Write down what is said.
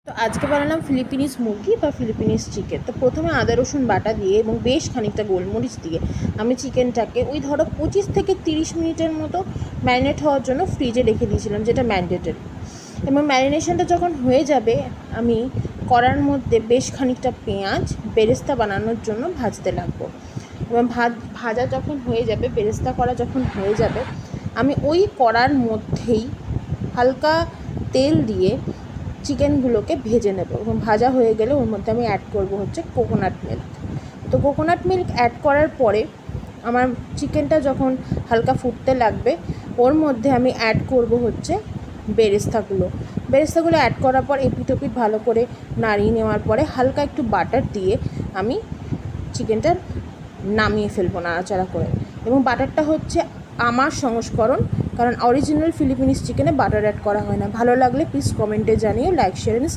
তো আজকে বানালাম ফিলিপিনিস মুরগি বা ফিলিপিনিস চিকেন। তো প্রথমে আদা রসুন বাটা দিয়ে এবং বেশ খানিকটা গোলমরিচ দিয়ে আমি চিকেনটাকে ওই ধরো 25 থেকে 30 মিনিটের মতো ম্যারিনেট হওয়ার জন্য ফ্রিজে রেখে দিয়েছিলাম, যেটা ম্যান্ডেটরি। এবং ম্যারিনেশনটা যখন হয়ে যাবে, আমি কড়ার মধ্যে বেশ খানিকটা পেঁয়াজ বেরেস্তা বানানোর জন্য ভাজতে লাগবো। এবং ভাজা যখন হয়ে যাবে, বেরেস্তা করা যখন হয়ে যাবে, আমি ওই কড়ার মধ্যেই হালকা তেল দিয়ে চিকেনগুলোকে ভেজে নেব। এবং ভাজা হয়ে গেলে ওর মধ্যে আমি অ্যাড করব হচ্ছে কোকোনাট মিল্ক। তো কোকোনাট মিল্ক অ্যাড করার পরে আমার চিকেনটা যখন হালকা ফুটতে লাগবে, ওর মধ্যে আমি অ্যাড করব হচ্ছে বেরেস্তাগুলো অ্যাড করার পর এপিট ওপিট ভালো করে নাড়িয়ে নেওয়ার পরে হালকা একটু বাটার দিয়ে আমি চিকেনটা নামিয়ে ফেলবো নাড়াচাড়া করে। এবং বাটারটা হচ্ছে আমার সংস্করণ, কারণ অরিজিনাল ফিলিপিনিস চিকেনে বাটার অ্যাড করা হয় না। ভালো লাগলে প্লিজ কমেন্টে জানিও, লাইক শেয়ার এন্ড